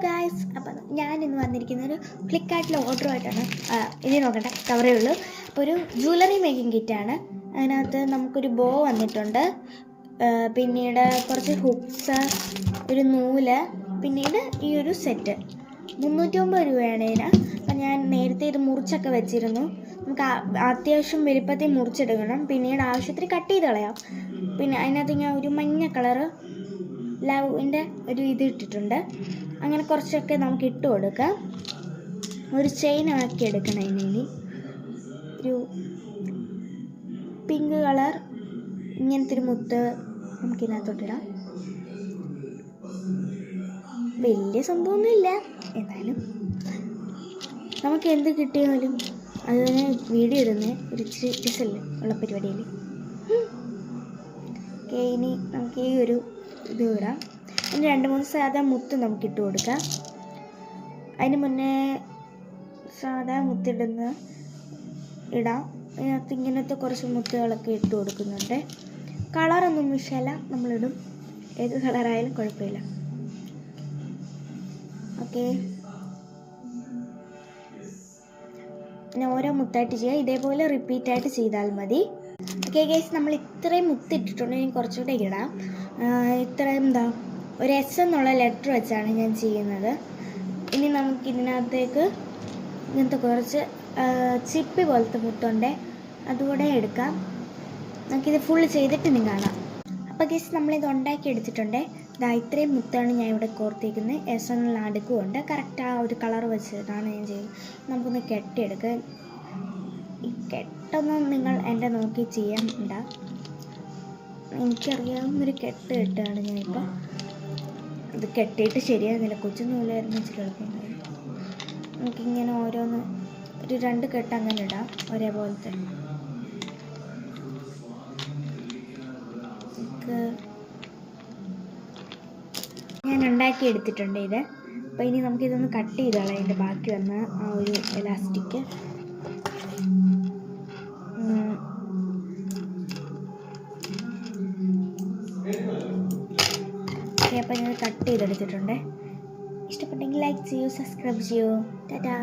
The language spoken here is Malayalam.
ഗായ്സ്, അപ്പം ഞാൻ ഇന്ന് വന്നിരിക്കുന്ന ഒരു ഫ്ലിപ്കാർട്ടിലെ ഓർഡറുമായിട്ടാണ്. ഇനി നോക്കട്ടെ, കവറേ ഉള്ളൂ. അപ്പോൾ ഒരു ജ്വല്ലറി മേക്കിംഗ് കിറ്റാണ്. അതിനകത്ത് നമുക്കൊരു ബോ വന്നിട്ടുണ്ട്, പിന്നീട് കുറച്ച് ഹുക്സ്, ഒരു നൂല്, പിന്നീട് ഈ ഒരു സെറ്റ് 309 രൂപയാണ് ഇതിന്. അപ്പം ഞാൻ നേരത്തെ ഇത് മുറിച്ചൊക്കെ വെച്ചിരുന്നു. നമുക്ക് അത്യാവശ്യം വലുപ്പത്തിൽ മുറിച്ചെടുക്കണം, പിന്നീട് ആവശ്യത്തിന് കട്ട് ചെയ്ത് കളയാം. പിന്നെ അതിനകത്ത് ഞാൻ ഒരു മഞ്ഞ കളറ് ലവിൻ്റെ ഒരു ഇത് ഇട്ടിട്ടുണ്ട്. അങ്ങനെ കുറച്ചൊക്കെ നമുക്ക് ഇട്ട് കൊടുക്കാം. ഒരു ചെയിൻ ആക്കി എടുക്കണം. ഇനി ഒരു പിങ്ക് കളർ ഇങ്ങനത്തെ ഒരു മുത്ത് നമുക്കിതിനകത്തോട്ടിടാം. വലിയ സംഭവമൊന്നുമില്ല, എന്നാലും നമുക്ക് എന്ത് കിട്ടിയാലും അത് തന്നെ വീഡിയോ ഇടുന്ന ഒരു ഇച്ചിരി രസമല്ലേ ഉള്ള പരിപാടിയിൽ. ഓക്കെ, ഇനി നമുക്ക് ഈ ഒരു ഇത് ഇടാം. ഇനി 2-3 സാധാ മുത്ത് നമുക്കിട്ട് കൊടുക്കാം. അതിന് മുന്നേ സാധാ മുത്തിടുന്ന ഇടാം. അതിനകത്ത് ഇങ്ങനത്തെ കുറച്ച് മുത്തുകളൊക്കെ ഇട്ട് കൊടുക്കുന്നുണ്ട്. കളറൊന്നും വിഷയമല്ല, നമ്മളിടും. ഏത് കളറായാലും കുഴപ്പമില്ല. ഓക്കെ, പിന്നെ ഓരോ മുത്തായിട്ട് ചെയ്യുക. ഇതേപോലെ റിപ്പീറ്റായിട്ട് ചെയ്താൽ മതി. ഓക്കെ ഗൈസ്, നമ്മൾ ഇത്രയും മുത്തിട്ടിട്ടുണ്ട്. ഇനി കുറച്ചുകൂടെ ഇടാം. ഇത്രയും ഒരു S എന്നുള്ള ലെറ്റർ വെച്ചാണ് ഞാൻ ചെയ്യുന്നത്. ഇനി നമുക്കിതിനകത്തേക്ക് ഇങ്ങനത്തെ കുറച്ച് ചിപ്പി പോലത്തെ മുത്തുണ്ട്, അതുകൂടെ എടുക്കാം. നമുക്കിത് ഫുള്ള് ചെയ്തിട്ട് ഇനി കാണാം. അപ്പോൾ ഗൈസ്, നമ്മളിത് ഉണ്ടാക്കി എടുത്തിട്ടുണ്ട്. ഇത്രയും മുത്താണ് ഞാൻ ഇവിടെ കോർത്തിരിക്കുന്നത്. S എന്നുള്ള അടുക്കുമുണ്ട്. കറക്റ്റ് ആ ഒരു കളർ വെച്ചിട്ടാണ് ഞാൻ ചെയ്യുന്നത്. നമുക്കൊന്ന് കെട്ടിയെടുക്കുക. ഈ കെട്ടൊന്നും നിങ്ങൾ എൻ്റെ നോക്കി ചെയ്യാനുണ്ട. എനിക്കറിയാവുന്നൊരു കെട്ട് കെട്ടാണ് ഞാനിപ്പോൾ. ഇത് കെട്ടിയിട്ട് ശരിയാകുന്നില്ല, കൊച്ചു നൂലായിരുന്നു ഇച്ചിരി എളുപ്പമുണ്ടായി. നമുക്കിങ്ങനെ ഓരോന്ന് ഒരു 2 കെട്ട് അങ്ങനെ ഇടാം, ഒരേപോലത്തെ. ഞാൻ ഉണ്ടാക്കി എടുത്തിട്ടുണ്ട് ഇത്. അപ്പോൾ ഇനി നമുക്കിതൊന്ന് കട്ട് ചെയ്തോളാം. അതിൻ്റെ ബാക്കി വന്ന ആ ഒരു എലാസ്റ്റിക് അപ്പോൾ ഞാൻ കട്ട് ചെയ്തെടുത്തിട്ടുണ്ട്. ഇഷ്ടപ്പെട്ടെങ്കിൽ ലൈക്ക് ചെയ്യൂ, സബ്സ്ക്രൈബ് ചെയ്യൂ. ടാറ്റാ.